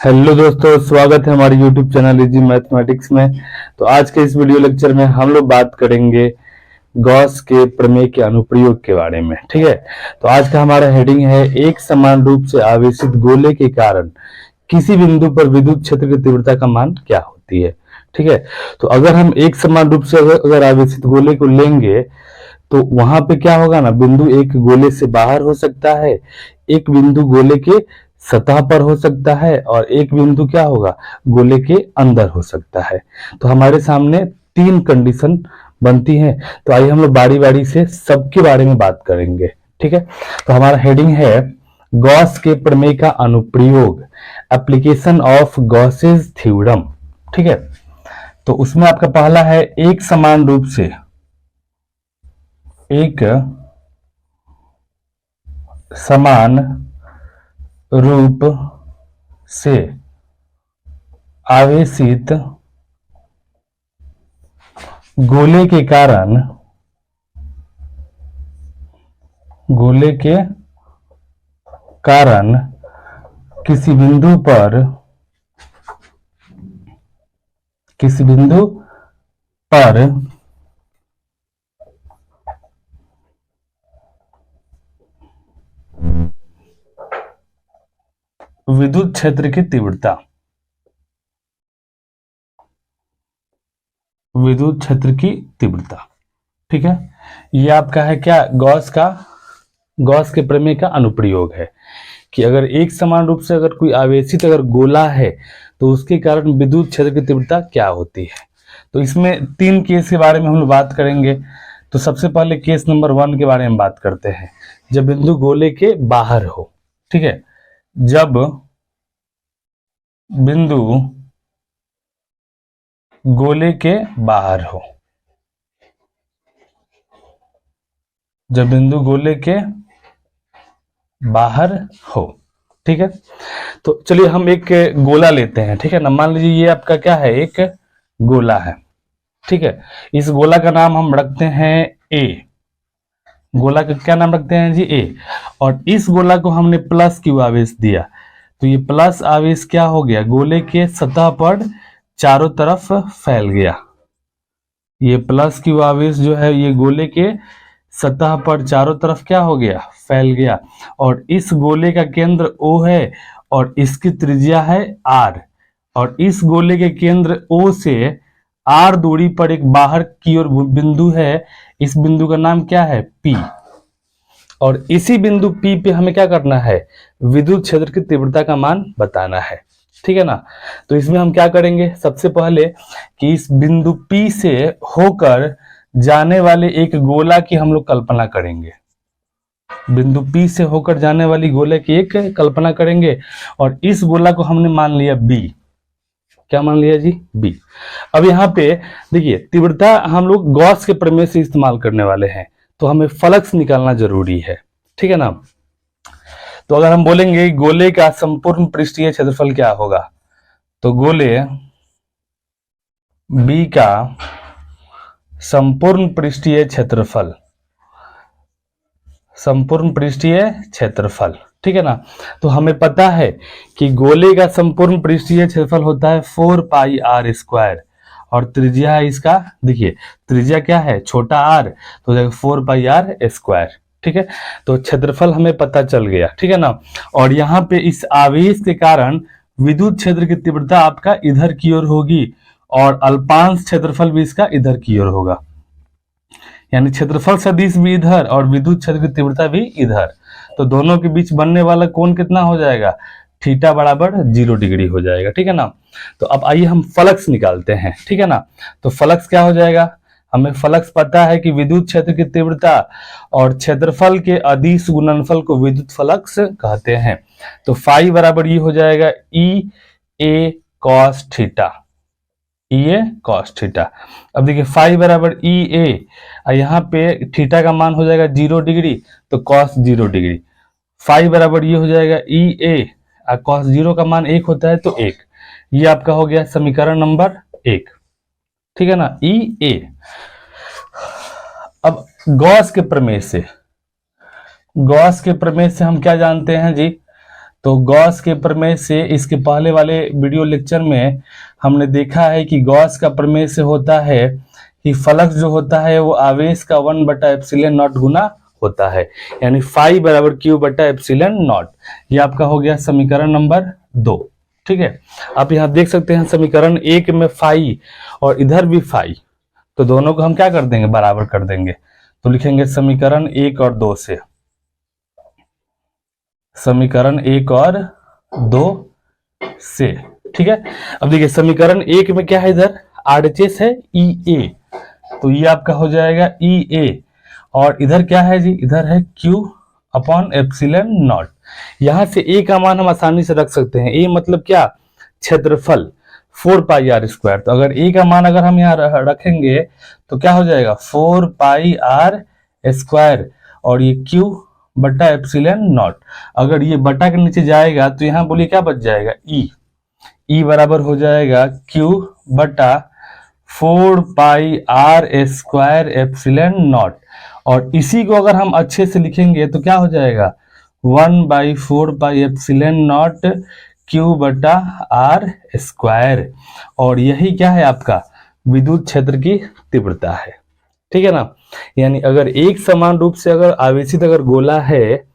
Hello दोस्तों, स्वागत है हमारे YouTube चैनल इजी मैथमेटिक्स में। तो आज के इस वीडियो लेक्चर में हम लोग बात करेंगे गॉस के प्रमेय के अनुप्रयोग के बारे में। ठीक है, तो आज का हमारा हेडिंग है एक समान रूप से आवेशित गोले के कारण किसी बिंदु पर विद्युत क्षेत्र की तीव्रता का मान क्या होती है। ठीक है, तो अगर हम एक समान रूप से अगर आवेशित गोले को लेंगे तो वहां पे क्या होगा ना, बिंदु एक गोले से बाहर हो सकता है, एक बिंदु गोले के सतह पर हो सकता है और एक बिंदु क्या होगा, गोले के अंदर हो सकता है। तो हमारे सामने तीन कंडीशन बनती है। तो आइए हम लोग बारी बारी से सबके बारे में बात करेंगे। ठीक है, तो हमारा हेडिंग है गॉस के प्रमेय का अनुप्रयोग, एप्लीकेशन ऑफ गॉसेस थ्योरम। ठीक है, तो उसमें आपका पहला है एक समान रूप से एक समान रूप से आवेशित गोले के कारण किसी बिंदु पर विद्युत क्षेत्र की तीव्रता ठीक है, ये आपका है क्या, गॉस के प्रमेय का अनुप्रयोग है कि अगर एक समान रूप से अगर कोई आवेशित अगर गोला है तो उसके कारण विद्युत क्षेत्र की तीव्रता क्या होती है। तो इसमें तीन केस के बारे में हम लोग बात करेंगे। तो सबसे पहले केस नंबर 1 के बारे में बात करते हैं, जब बिंदु गोले के बाहर हो। ठीक है, जब बिंदु गोले के बाहर हो, जब बिंदु गोले के बाहर हो। ठीक है, तो चलिए हम एक गोला लेते हैं। ठीक है ना, मान लीजिए ये आपका क्या है, एक गोला है। ठीक है, इस गोला का नाम हम रखते हैं ए। गोला का क्या नाम रखते हैं जी, ए। और इस गोला को हमने प्लस क्यू आवेश दिया, तो ये प्लस आवेश क्या हो गया, गोले के सतह पर चारों तरफ फैल गया। ये प्लस क्यू आवेश जो है ये गोले के सतह पर चारों तरफ क्या हो गया, फैल गया। और इस गोले का केंद्र O है और इसकी त्रिज्या है R। और इस गोले के केंद्र O से R दूरी पर एक बाहर की ओर बिंदु है, इस बिंदु का नाम क्या है, P। और इसी बिंदु P पे हमें क्या करना है, विद्युत क्षेत्र की तीव्रता का मान बताना है। ठीक है ना, तो इसमें हम क्या करेंगे, सबसे पहले कि इस बिंदु P से होकर जाने वाले एक गोला की हम लोग कल्पना करेंगे। बिंदु P से होकर जाने वाली गोले की एक कल्पना करेंगे और इस गोला को हमने मान लिया B। क्या मान लिया जी, B। अब यहाँ पे देखिए तीव्रता हम लोग गॉस के प्रमेय से इस्तेमाल करने वाले हैं, तो हमें फ्लक्स निकालना जरूरी है। ठीक है ना, तो अगर हम बोलेंगे गोले का संपूर्ण पृष्ठीय क्षेत्रफल क्या होगा, तो गोले B का संपूर्ण पृष्ठीय क्षेत्रफल, ठीक है ना। तो हमें पता है कि गोले का संपूर्ण पृष्ठीय क्षेत्रफल होता है 4 पाई r स्क्वायर और त्रिज्या है इसका, देखिए त्रिज्या क्या है, छोटा r, तो 4 पाई r स्क्वायर। ठीक है, तो क्षेत्रफल हमें पता चल गया। ठीक है ना, और यहाँ पे इस आवेश के कारण विद्युत क्षेत्र की तीव्रता आपका इधर की ओर होगी और अल्पांश क्षेत्रफल भी इसका इधर की ओर होगा, यानी क्षेत्रफल सदिश भी इधर और विद्युत क्षेत्र की तीव्रता भी इधर। तो दोनों के बीच बनने वाला कोण कितना हो जाएगा, थीटा बराबर 0 डिग्री हो जाएगा। ठीक है ना, तो अब आइए हम फ्लक्स निकालते हैं। ठीक है ना, तो फ्लक्स क्या हो जाएगा, हमें फ्लक्स पता है कि विद्युत क्षेत्र की तीव्रता और क्षेत्रफल के अदिश गुणनफल को विद्युत फ्लक्स कहते हैं। तो फाई बराबर ये हो जाएगा ई ए कॉस थीटा, ए कॉस थीटा। अब देखिए फाई बराबर ई ए, यहाँ पे थीटा का मान हो जाएगा 0 डिग्री, तो कॉस 0 डिग्री। फाई बराबर ये हो जाएगा ई ए, कॉस 0 का मान 1 होता है तो 1। ये आपका हो गया समीकरण नंबर 1। ठीक है ना, ई ए। अब गॉस के प्रमेय से हम क्या जानते हैं जी, तो गॉस के प्रमेय से, इसके पहले वाले वीडियो लेक्चर में हमने देखा है कि गॉस का प्रमेय से होता है कि फ्लक्स जो होता है वो आवेश का 1/एप्सिलॉन नॉट गुना होता है, यानी फाई बराबर क्यू बटा एप्सिलॉन नॉट। ये आपका हो गया समीकरण नंबर 2। ठीक है, आप यहाँ देख सकते हैं समीकरण 1 में फाई और इधर भी फाई, तो दोनों को हम क्या कर देंगे, बराबर कर देंगे। तो लिखेंगे समीकरण 1 और 2 से, समीकरण 1 और 2 से। ठीक है, अब देखिए समीकरण 1 में क्या है, इधर आरएचएस है ई ए, तो ये आपका हो जाएगा ई ए, और इधर क्या है जी, इधर है क्यू अपॉन एप्सिलॉन नॉट। यहां से ए का मान हम आसानी से रख सकते हैं। ए मतलब क्या, क्षेत्रफल 4 पाई आर स्क्वायर। तो अगर ए का मान अगर हम यहाँ रखेंगे तो क्या हो जाएगा 4 पाई आर स्क्वायर, और ये क्यू बटा एप्सिलॉन नॉट। अगर ये बटा के नीचे जाएगा तो यहाँ बोलिए क्या बच जाएगा, ई बराबर हो जाएगा क्यू बटा 4 पाई आर स्क्वायर एप्सिलॉन नॉट। और इसी को अगर हम अच्छे से लिखेंगे तो क्या हो जाएगा 1/4 पाई एप्सिलॉन नॉट क्यू बटा आर स्क्वायर। और यही क्या है आपका विद्युत क्षेत्र की तीव्रता है। ठीक है ना, यानी अगर एक समान रूप से अगर आवेशित अगर गोला है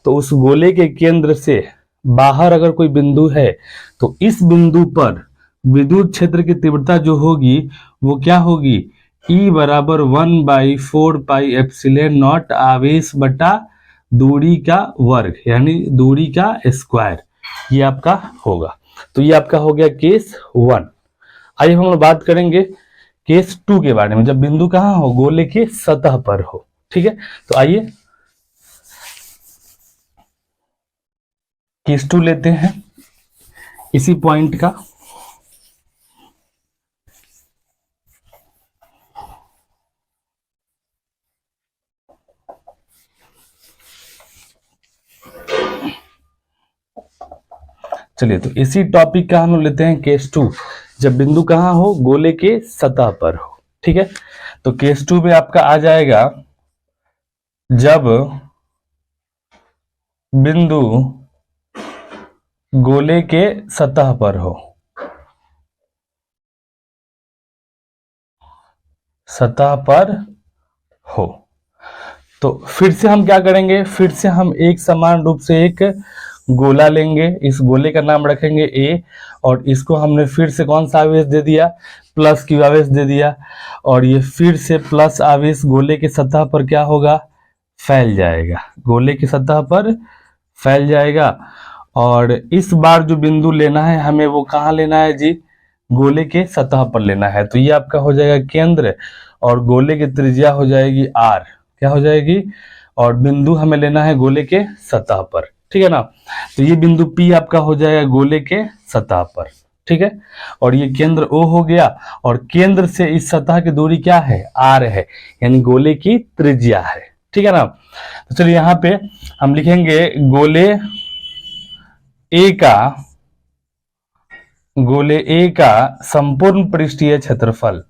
तो उस गोले के केंद्र से बाहर अगर कोई बिंदु है तो इस बिंदु पर विद्युत क्षेत्र की तीव्रता जो होगी वो क्या होगी, E बराबर 1/4 पाई एप्सिलॉन नॉट आवेश बटा दूरी का वर्ग, यानी दूरी का स्क्वायर, ये आपका होगा। तो ये आपका हो गया केस 1। आइए हम लोग बात करेंगे केस 2 के बारे में, जब बिंदु कहाँ हो, गोले के सतह पर हो। ठीक है, तो आइए केस 2 लेते हैं इसी पॉइंट का। चलिए, तो इसी टॉपिक का हम लोग लेते हैं केस 2, जब बिंदु कहाँ हो, गोले के सतह पर हो। ठीक है, तो केस 2 में आपका आ जाएगा जब बिंदु गोले के सतह पर हो, सतह पर हो। तो फिर से हम क्या करेंगे, फिर से हम एक समान रूप से एक गोला लेंगे, इस गोले का नाम रखेंगे ए, और इसको हमने फिर से कौन सा आवेश दे दिया, प्लस क्यू आवेश दे दिया, और ये फिर से प्लस आवेश गोले की सतह पर क्या होगा, फैल जाएगा, गोले की सतह पर फैल जाएगा। और इस बार जो बिंदु लेना है हमें वो कहाँ लेना है जी, गोले के सतह पर लेना है। तो ये आपका हो जाएगा केंद्र, और गोले की त्रिज्या हो जाएगी आर, क्या हो जाएगी, और बिंदु हमें लेना है गोले के सतह पर। ठीक है ना, तो ये बिंदु P आपका हो जाएगा गोले के सतह पर। ठीक है, और ये केंद्र O हो गया, और केंद्र से इस सतह की दूरी क्या है, R है, यानी गोले की त्रिज्या है। ठीक है ना, तो चलिए यहाँ पे हम लिखेंगे गोले A का संपूर्ण पृष्ठीय क्षेत्रफल,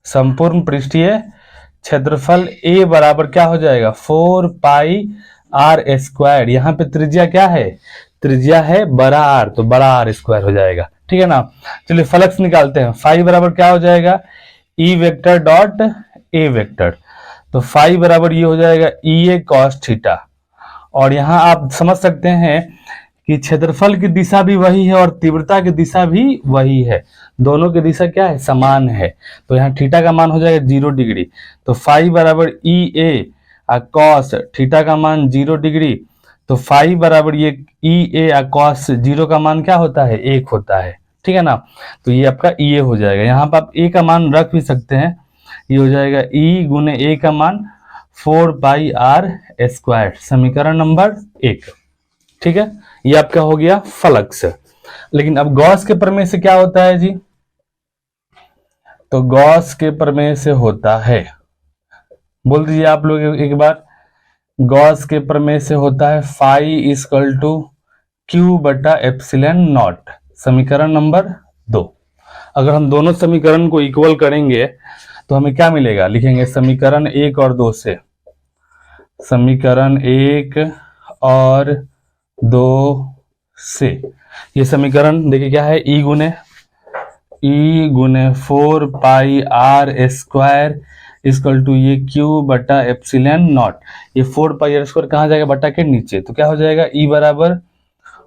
संपूर्ण पृष्ठीय क्षेत्रफल A बराबर क्या हो जाएगा 4 पाई आर स्क्वायर। यहाँ पे त्रिज्या क्या है, त्रिज्या है बड़ा आर, तो बड़ा आर स्क्वायर हो जाएगा। ठीक है ना, चलिए फ्लक्स निकालते हैं। फाई बराबर क्या हो जाएगा, E vector dot A vector, तो फाई बराबर ये हो जाएगा ई ए कॉस थीटा। और यहाँ आप समझ सकते हैं कि क्षेत्रफल की दिशा भी वही है और तीव्रता की दिशा भी वही है, दोनों की दिशा क्या है, समान है। तो यहाँ थीटा का मान हो जाएगा 0 डिग्री, तो फाई बराबर ई ए कॉस थीटा का मान 0 डिग्री, तो फाई बराबर ये ई ए कॉस 0 का मान क्या होता है, 1 होता है। ठीक है ना, तो ये आपका ई ए हो जाएगा। यहाँ पर आप ए का मान रख भी सकते हैं, ये हो जाएगा ई गुने ए का मान 4 पाई आर स्क्वायर, समीकरण नंबर 1। ठीक है, ये आपका हो गया फ्लक्स। लेकिन अब गॉस के प्रमेय से क्या होता है जी, तो गॉस के प्रमेय से होता है, बोल दीजिए आप लोग एक बार, गॉस के प्रमेय से होता है फाई इक्वल टू क्यू बटा एप्सिलॉन नॉट, समीकरण नंबर 2। अगर हम दोनों समीकरण को इक्वल करेंगे तो हमें क्या मिलेगा, लिखेंगे समीकरण 1 और 2 से, समीकरण 1 और 2 से। ये समीकरण देखिए क्या है, ई गुने 4 पाई आर स्क्वायर इक्वल टू ये क्यू बटा एप्सिलॉन नॉट। ये 4 पाई आर स्क्वायर कहाँ जाएगा, बटा के नीचे, तो क्या हो जाएगा, ई बराबर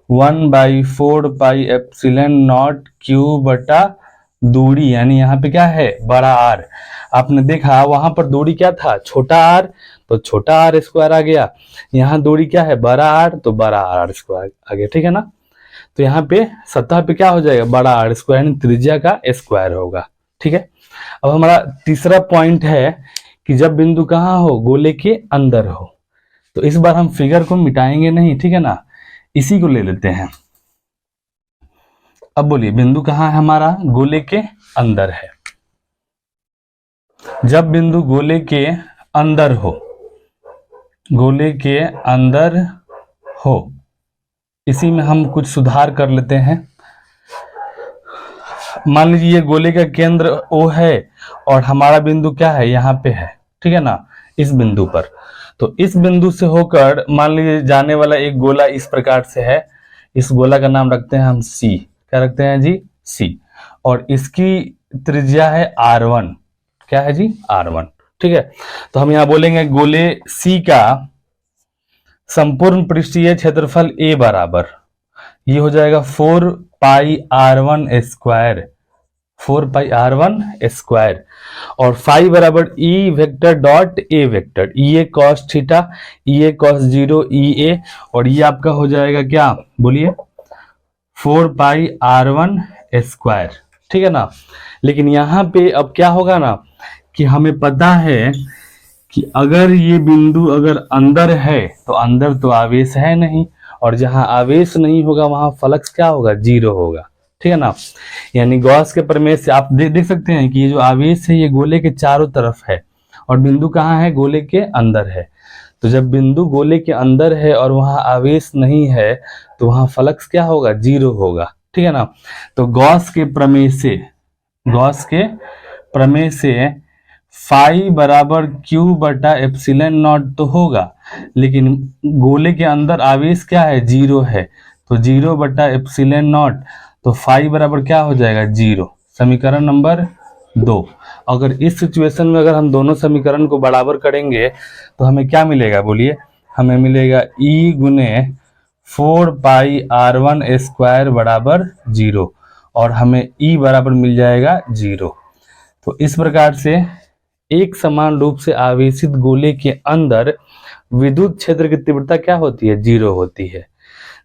1/4 पाई एप्सिलॉन नॉट क्यू बटा दूरी, यानी यहाँ पे क्या है, बड़ा आर। आपने देखा वहां पर दूरी क्या था, छोटा आर, तो छोटा आर स्क्वायर आ गया। यहाँ दूरी क्या है, बड़ा आर, तो बड़ा आर स्क्वायर आ गया, ठीक है ना। तो यहाँ पे सतह पे क्या हो जाएगा, बड़ा आर स्क्वायर, यानी त्रिज्या का स्क्वायर होगा, ठीक है। अब हमारा तीसरा पॉइंट है कि जब बिंदु कहाँ हो, गोले के अंदर हो। तो इस बार हम फिगर को मिटाएंगे नहीं, ठीक है ना, इसी को ले लेते हैं। अब बोलिए बिंदु कहाँ है हमारा, गोले के अंदर है। जब बिंदु गोले के अंदर हो, गोले के अंदर हो, इसी में हम कुछ सुधार कर लेते हैं। मान लीजिए ये गोले का केंद्र O है और हमारा बिंदु क्या है, यहाँ पे है, ठीक है ना, इस बिंदु पर। तो इस बिंदु से होकर मान लीजिए जाने वाला एक गोला इस प्रकार से है। इस गोला का नाम रखते हैं हम C। क्या रखते हैं जी, C। और इसकी त्रिज्या है R1। क्या है जी, R1, ठीक है। तो हम यहाँ बोलेंगे गोले C का संपूर्ण पृष्ठीय क्षेत्रफल A बराबर, ये हो जाएगा 4 पाई R1 स्क्वायर, 4 पाई R1 स्क्वायर, और फाई बराबर E vector dot A vector, E A cos theta, E A cos 0 ई ए, और ये आपका हो जाएगा क्या, बोलिए 4 पाई R1 स्क्वायर, ठीक है ना। लेकिन यहाँ पे अब क्या होगा ना, कि हमें पता है कि अगर ये बिंदु अगर अंदर है तो अंदर तो आवेश है नहीं, और जहां आवेश नहीं होगा वहां फ्लक्स क्या होगा, 0 होगा, ठीक है ना। यानी गॉस के प्रमेय से आप देख सकते हैं कि ये जो आवेश है ये गोले के चारों तरफ है और बिंदु कहाँ है, गोले के अंदर है। तो जब बिंदु गोले के अंदर है और वहां आवेश नहीं है तो वहां फ्लक्स क्या होगा, 0 होगा, ठीक है ना। तो गॉस के प्रमेय से, गॉस के प्रमेय से फाई बराबर क्यू बटा एप्सिलॉन नॉट तो होगा, लेकिन गोले के अंदर आवेश क्या है, 0 है, तो 0 बटा एप्सिलॉन नॉट, तो फाई बराबर क्या हो जाएगा, 0। समीकरण नंबर 2। अगर इस सिचुएशन में अगर हम दोनों समीकरण को बराबर करेंगे तो हमें क्या मिलेगा, बोलिए, हमें मिलेगा ई गुने 4 पाई R1 स्क्वायर बराबर 0, और हमें ई बराबर मिल जाएगा 0। तो इस प्रकार से एक समान रूप से आवेशित गोले के अंदर विद्युत क्षेत्र की तीव्रता क्या होती है, 0 होती है।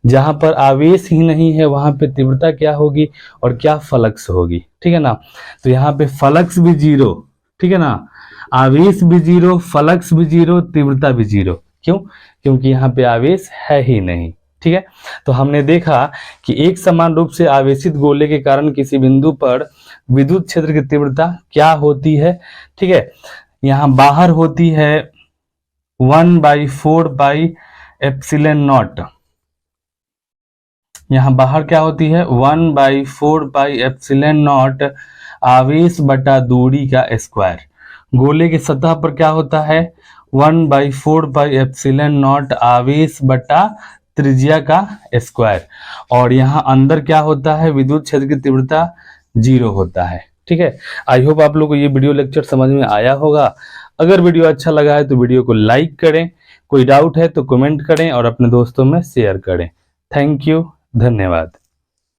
जहां पर आवेश ही नहीं है वहां पे तीव्रता क्या होगी और क्या फ्लक्स होगी, ठीक है ना। तो यहाँ पे फ्लक्स भी 0, ठीक है ना, आवेश भी 0, फ्लक्स भी 0, तीव्रता भी 0। क्यों, क्योंकि यहाँ पे आवेश है ही नहीं, ठीक है। तो हमने देखा कि एक समान रूप से आवेशित गोले के कारण किसी बिंदु पर विद्युत क्षेत्र की तीव्रता क्या होती है, ठीक है। यहाँ बाहर होती है 1/4 पाई एप्सिलॉन नॉट, यहाँ बाहर क्या होती है 1/4 पाई एप्सिलॉन नॉट आवेश बटा दूरी का स्क्वायर। गोले की सतह पर क्या होता है 1/4 पाई एप्सिलॉन नॉट आवेश बटा त्रिज्या का स्क्वायर, और यहाँ अंदर क्या होता है, विद्युत क्षेत्र की तीव्रता 0 होता है, ठीक है। आई होप आप लोग को ये वीडियो लेक्चर समझ में आया होगा। अगर वीडियो अच्छा लगा है तो वीडियो को लाइक करें, कोई डाउट है तो कमेंट करें और अपने दोस्तों में शेयर करें। थैंक यू, धन्यवाद।